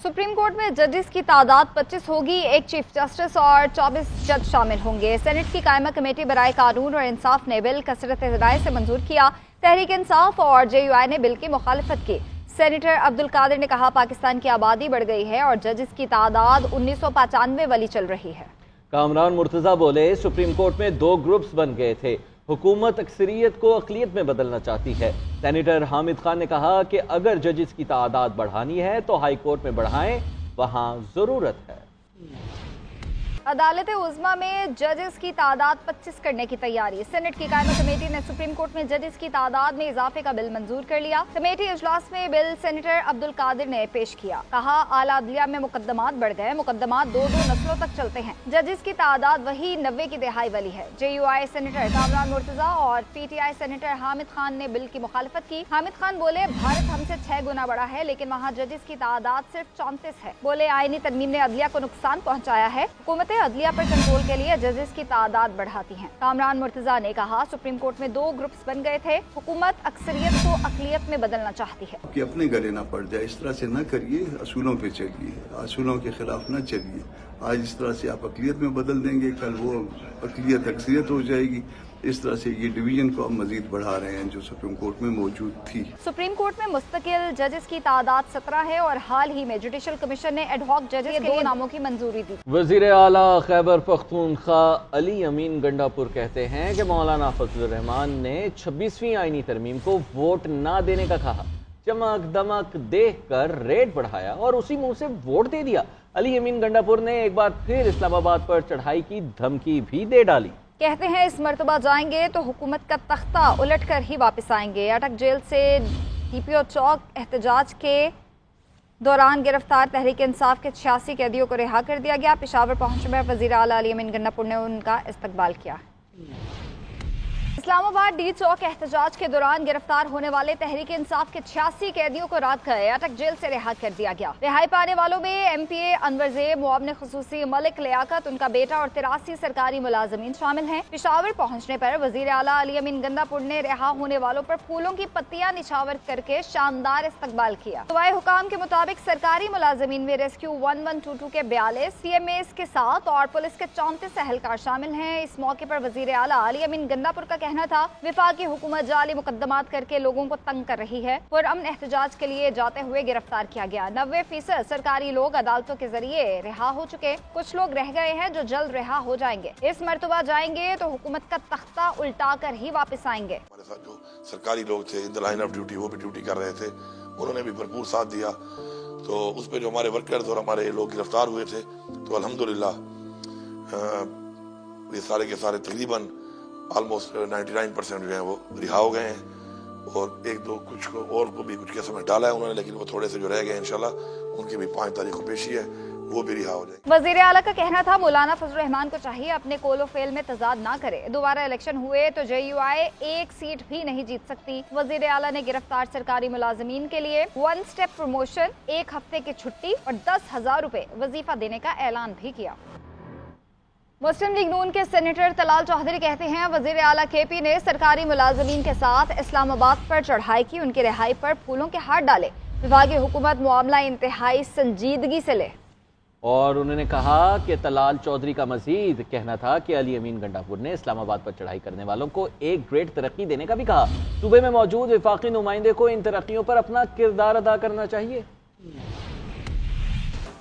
Supreme court में जजेस की तादाद 25 होगी। एक चीफ जस्टिस और 24 जज शामिल होंगे। सेनेट की कायमा कमेटी बराए कानून और इंसाफ ने बिल कसरत राय से मंजूर किया। तहरीक इंसाफ और JUI ने बिल की मुखालफत की। सेनेटर अब्दुल कादिर ने कहा पाकिस्तान की आबादी बढ़ गई है और जजेस की तादाद 1995 वाली चल रही है। कामरान मुर्तजा बोले सुप्रीम कोर्ट में 2 ग्रुप्स बन गए थे, हुकूमत अक्सरियत को अक़लियत में बदलना चाहती है। सेनेटर हामिद खान ने कहा कि अगर जजेस की तादाद बढ़ानी है तो हाई कोर्ट में बढ़ाएं, वहां जरूरत है। अदालत उज़्मा में जजेस की तादाद 25 करने की तैयारी। सेनेट की कायमा कमेटी ने सुप्रीम कोर्ट में जजेस की तादाद में इजाफे का बिल मंजूर कर लिया। कमेटी इजलास में बिल सेनेटर अब्दुल कादिर ने पेश किया। कहा आला अदलिया में मुकदमात बढ़ गए, मुकदमात 2-2 नस्लों तक चलते हैं। जजेस की तादाद वही 90 की दहाई वाली है। JUI सेनेटर कामरान मुर्तजा और PTI सेनेटर हामिद खान ने बिल की मुखालफत की। हामिद खान बोले भारत हमसे 6 गुना बड़ा है, लेकिन वहाँ जजेस की तादाद सिर्फ 34 है। बोले आईनी तरमीम ने अदलिया को नुकसान पहुँचाया है, हुकूमत अदलिया पर कंट्रोल के लिए जजेस की तादाद बढ़ाती हैं। कामरान मुर्तजा ने कहा सुप्रीम कोर्ट में 2 ग्रुप्स बन गए थे, हुकूमत अक्सरियत को अक़लियत में बदलना चाहती है कि अपने गले ना पड़ जाए। इस तरह से न करिए, असूलों पे चलिए, असूलों के खिलाफ न चलिए। आज इस तरह से आप अक़लियत में बदल देंगे, कल वो अक़लियत अक्सरियत हो जाएगी। इस तरह से ये डिवीजन को हम मजीद बढ़ा रहे हैं जो सुप्रीम कोर्ट में मौजूद थी। सुप्रीम कोर्ट में मुस्तकिल जजेस की तादाद 17 है और हाल ही में जुडिशल कमीशन ने एडहॉक जजेस के 2 नामों की मंजूरी दी। वज़ीर आला खैबर पख्तूनख्वा अली अमीन गंडापुर कहते हैं कि मौलाना फजलुर रहमान ने 26वीं आईनी तरमीम को वोट ना देने का कहा। चमक दमक देख कर रेट बढ़ाया और उसी मुंह से वोट दे दिया। अली अमीन गंडापुर ने एक बार फिर इस्लामाबाद पर चढ़ाई की धमकी भी दे डाली। कहते हैं इस मर्तबा जाएंगे तो हुकूमत का तख्ता उलट कर ही वापस आएंगे। अटक जेल से DPO चौक एहतजाज के दौरान गिरफ्तार तहरीक इंसाफ के 86 कैदियों को रिहा कर दिया गया। पेशावर पहुंचने पर वज़ीर आला अली अमीन गंडापुर ने उनका इस्तकबाल किया। इस्लामाबाद D चौक एहतजाज के दौरान गिरफ्तार होने वाले तहरीक इंसाफ के 86 कैदियों को रात गए अटक जेल से रिहा कर दिया गया। रिहाई पाने वालों में MPA अनवर ज़ेब, मुआविन खुसूसी मलिक लियाकत, उनका बेटा और 83 सरकारी मुलाजमीन शामिल हैं। पेशावर पहुंचने पर वज़ीर आला अली अमीन गंडापुर ने रिहा होने वालों पर फूलों की पत्तियां निछावर करके शानदार इस्तकबाल किया। दुआए हुकाम के मुताबिक सरकारी मुलाजमीन में रेस्क्यू 1122 के 42 CMAs के साथ और पुलिस के 34 एहलकार शामिल हैं। इस मौके पर वज़ीर आला अली अमीन गंडापुर का कहना था विफाकी हुकूमत जाली मुकदमात करके लोगों को तंग कर रही है। पुरअमन एहतजाज के लिए जाते हुए गिरफ्तार किया गया। 90% सरकारी लोग अदालतों के जरिए रिहा हो चुके, कुछ लोग रह गए हैं जो जल्द रिहा हो जाएंगे। इस मर्तबा जाएंगे तो हुकूमत का तख्ता उल्टा कर ही वापस आएंगे। हमारे साथ जो सरकारी लोग थे in the line of duty, वो भी ड्यूटी कर रहे थे, उन्होंने भी भरपूर साथ दिया। तो उस पर जो हमारे वर्कर्स और हमारे लोग गिरफ्तार हुए थे, तो अल्हम्दुलिल्लाह ये सारे के सारे तकरीबन ऑलमोस्ट 99% जो है वो रिहा हो गए हैं और 1-2 कुछ को और को भी कुछ केसों में डाला है उन्होंने, लेकिन वो थोड़े से जो रह गए इंशाल्लाह उनकी भी 5 तारीख को पेशी है, वो भी रिहा हो जाएंगे। वज़ीर आला का कहना था मौलाना फजलुर रहमान को चाहिए अपने कोलो फेल में तजाद ना करे। दोबारा इलेक्शन हुए तो JUI 1 सीट भी नहीं जीत सकती। वज़ीर आला ने गिरफ्तार सरकारी मुलाजमीन के लिए 1 स्टेप प्रमोशन, 1 हफ्ते की छुट्टी और 10,000 रुपए वजीफा देने का ऐलान भी किया। मुस्लिम लीग नून के सेनेटर तलाल चौधरी कहते हैं वज़ीर आला KP ने सरकारी मुलाजमीन के साथ इस्लामाबाद पर चढ़ाई की, उनकी रिहाई पर फूलों के हाथ डाले। विभागीय हुकूमत मामला इंतहाई संजीदगी से ले। और उन्होंने कहा कि तलाल चौधरी का मजीद कहना था कि अली अमीन गंडापुर ने इस्लामाबाद पर चढ़ाई करने वालों को एक ग्रेड तरक्की देने का भी कहा। सूबे में मौजूद विफाकी नुमाइंदे को इन तरक्कियों पर अपना किरदार अदा करना चाहिए।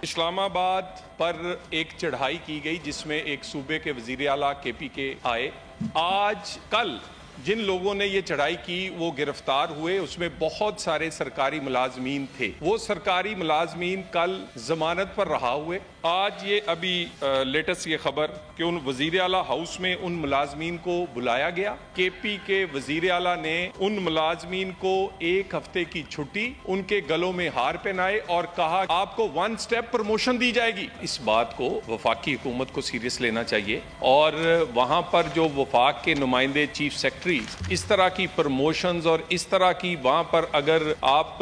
इस्लामाबाद पर एक चढ़ाई की गई जिसमें एक सूबे के वजीर आला KP के आए। आज कल जिन लोगों ने ये चढ़ाई की वो गिरफ्तार हुए, उसमें बहुत सारे सरकारी मुलाजमीन थे। वो सरकारी मुलाजमीन कल जमानत पर रहा हुए। आज ये अभी लेटेस्ट ये खबर कि उन वजीर आला हाउस में उन मुलाजमीन को बुलाया गया। KP के वजीर आला ने उन मुलाजमीन को 1 हफ्ते की छुट्टी, उनके गलों में हार पहनाए और कहा आपको 1 स्टेप प्रमोशन दी जाएगी। इस बात को वफाकी हुकूमत को सीरियस लेना चाहिए और वहाँ पर जो वफाक के नुमाइंदे चीफ सेक्रेटरी इस तरह की प्रमोशंस और इस तरह की वहाँ पर अगर आप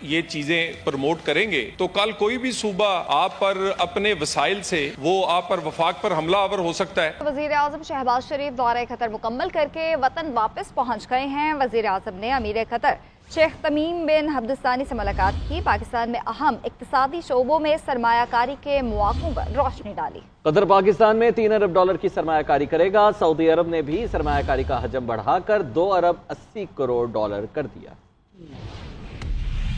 ये चीजें प्रमोट करेंगे तो कल कोई भी सूबा आप पर अपने वसाइल से वो आप पर वफाक पर हमलावर हो सकता है। वजीर आजम शहबाज शरीफ दौरे कतर मुकम्मल करके वतन वापस पहुँच गए हैं। वजीर आजम ने अमीर कतर शेख तमीम बिन हम्द सानी से मुलाकात की, पाकिस्तान में अहम इक्तिसादी शोबों में सरमायाकारी के मौक़ों पर रोशनी डाली। कतर पाकिस्तान में $3 अरब की सरमायाकारी करेगा। सऊदी अरब ने भी सरमायाकारी का हजम बढ़ाकर $2 अरब 80 करोड़ कर दिया।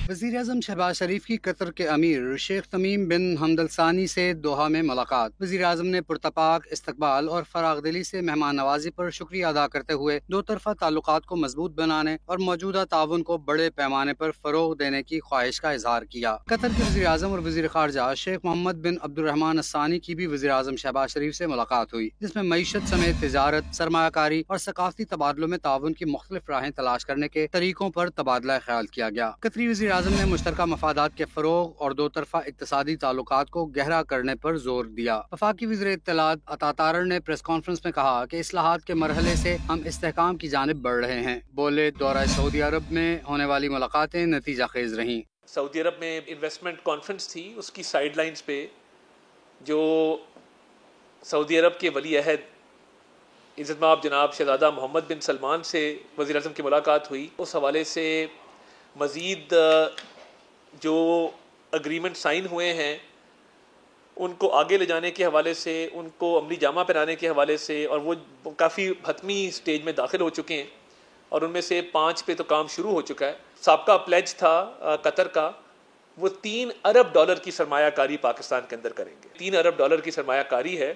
वज़ीर आज़म शहबाज शरीफ की कतर के अमीर शेख तमीम बिन हम्द सानी से दोहा में मुलाकात। वज़ीर आज़म ने पुरतपाक इस्तकबाल और फरागदिली से मेहमान नवाजी पर शुक्रिया अदा करते हुए दो तरफ़ा ताल्लुकात को मजबूत बनाने और मौजूदा ताउन को बड़े पैमाने पर फ़रोग़ देने की ख्वाहिश का इजहार किया। कतर के वज़ीर आज़म और वज़ीर ख़ारजा शेख मोहम्मद बिन अब्दुर्रहमान अस्सानी की भी वज़ीर आज़म शहबाज शरीफ से मुलाकात हुई, जिसमें मईशत समेत तिजारत, सरमायाकारी और सकाफ़ती तबादलों में ताउन की मुख्तलिफ राहें तलाश करने के तरीकों पर तबादला ख्याल किया गया। कतरी वज़ीर आज़म ने मुश्तरका मफादात के फ़रोग़ और दो तरफ़ा इक़्तिसादी ताल्लुकात को गहरा करने पर जोर दिया। वफ़ाकी वज़ीर इत्तलात अता तारर ने प्रेस कॉन्फ्रेंस में कहा कि इस्लाहात के मरहले से हम इस्तेहकाम की जानिब बढ़ रहे हैं। बोले, दौरा सऊदी अरब में होने वाली मुलाकातें नतीजा खेज रहीं। सऊदी अरब में इन्वेस्टमेंट कॉन्फ्रेंस थी, उसकी साइड लाइन्स पे जो सऊदी अरब के वली अहद इज़्ज़तमाब जनाब शहज़ादा मोहम्मद बिन सलमान से वज़ीर आज़म की मुलाकात हुई। उस हवाले से मज़ीद जो एग्रीमेंट साइन हुए हैं उनको आगे ले जाने के हवाले से, उनको अमली जामा पहनाने के हवाले से, और वो काफ़ी हतमी स्टेज में दाखिल हो चुके हैं और उनमें से 5 पे तो काम शुरू हो चुका है। साबका प्लेज था कतर का, वो $3 अरब की सरमायाकारी पाकिस्तान के अंदर करेंगे। $3 अरब की सरमायाकारी है,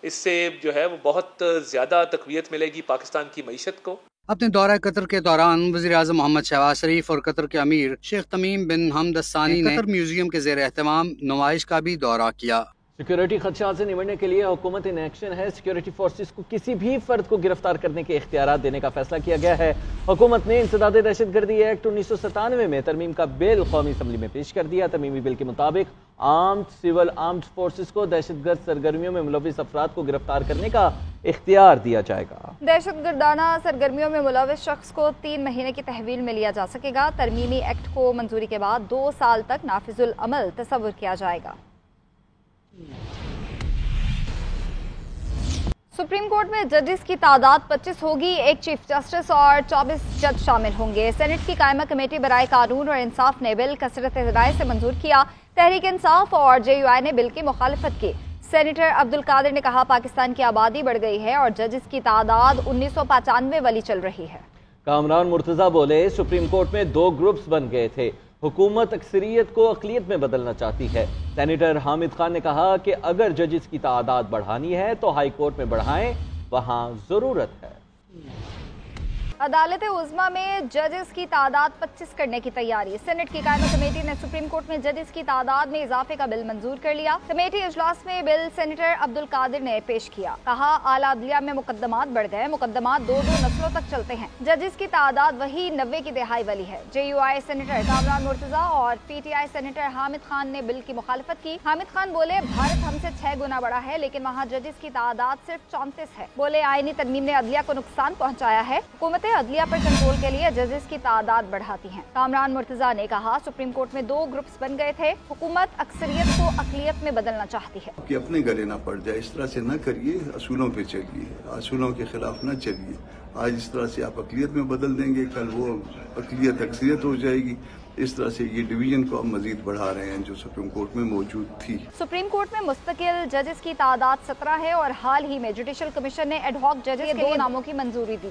इससे जो है वो बहुत ज़्यादा तक़वियत मिलेगी पाकिस्तान की मईशत को। अपने दौरा कतर के दौरान वज़ीर आज़म मोहम्मद शहबाज शरीफ और कतर के अमीर शेख तमीम बिन हम्द सानी ने कतर म्यूजियम के ज़ेर एहतमाम नुमाइश का भी दौरा किया। सिक्योरिटी खदशात से निपटने के लिए हुकूमत इन एक्शन है। सिक्योरिटी फोर्सेस को किसी भी फर्द को गिरफ्तार करने के इख्तियारात देने का फैसला किया गया है। हुकूमत ने इंसदाद दहशतगर्दी एक्ट 1997 में तरमीम का बिल कौमी असम्बली में पेश कर दिया। तरमीमी बिल के मुताबिक सिविल आर्म्ड फोर्सेस को दहशतगर्द सरगर्मियों में मुलविस अफराद को गिरफ्तार करने का इख्तियार दिया जाएगा। दहशतगर्दाना सरगर्मियों में मुलविस शख्स को 3 महीने की तहवील में लिया जा सकेगा। तरमीमी एक्ट को मंजूरी के बाद 2 साल तक नाफिजुल अमल तसव्वुर किया जाएगा। सुप्रीम कोर्ट में जजेस की तादाद 25 होगी। एक चीफ जस्टिस और 24 जज शामिल होंगे। सेनेट की कायमा कमेटी बराए कानून और इंसाफ ने बिल कसरत राय से मंजूर किया। तहरीक इंसाफ और JUI ने बिल की मुखालिफत की। सेनेटर अब्दुल कादिर ने कहा, पाकिस्तान की आबादी बढ़ गई है और जजेस की तादाद 1995 वाली चल रही है। कामरान मुर्तजा बोले, सुप्रीम कोर्ट में 2 ग्रुप्स बन गए थे। हुकूमत अक्सरियत को अक़लियत में बदलना चाहती है। सेनेटर हामिद खान ने कहा कि अगर जजेस की तादाद बढ़ानी है तो हाई कोर्ट में बढ़ाएं, वहां जरूरत है। अदालत उज़्मा में जजेस की तादाद 25 करने की तैयारी। सेनेट की कायमा कमेटी ने सुप्रीम कोर्ट में जजेस की तादाद में इजाफे का बिल मंजूर कर लिया। कमेटी इजलास में बिल सेनेटर अब्दुल कादिर ने पेश किया। कहा, आला अदलिया में मुकदमात बढ़ गए। मुकदमात 2-2 नस्लों तक चलते हैं। जजेस की तादाद वही 90 की दहाई वाली है। JUI सेनेटर कामरान मुर्तजा और PTI सेनेटर हामिद खान ने बिल की मुखालिफत की। हामिद खान बोले, भारत हमसे 6 गुना बड़ा है, लेकिन वहाँ जजेस की तादाद सिर्फ 34 है। बोले, आईनी तरमीम ने अदलिया को नुकसान पहुँचाया है। हुकूमत अदलिया पर कंट्रोल के लिए जजेस की तादाद बढ़ाती हैं। कामरान मुर्तजा ने कहा, सुप्रीम कोर्ट में 2 ग्रुप्स बन गए थे। हुकूमत अक्सरियत को अक़लियत में बदलना चाहती है। कि अपने गले ना पड़ जाए, इस तरह से न करिए, असूलों पे चलिए, असूलों के खिलाफ न चलिए। आज इस तरह से आप अक़लियत में बदल देंगे, कल वो अक़लियत अक्सरियत हो जाएगी। इस तरह से ये डिवीजन को हम मजीद बढ़ा रहे हैं जो सुप्रीम कोर्ट में मौजूद थी। सुप्रीम कोर्ट में मुस्तकिल जजेस की तादाद 17 है और हाल ही में जुडिशल कमीशन ने एडहॉक जजेस के 2 नामों की मंजूरी दी।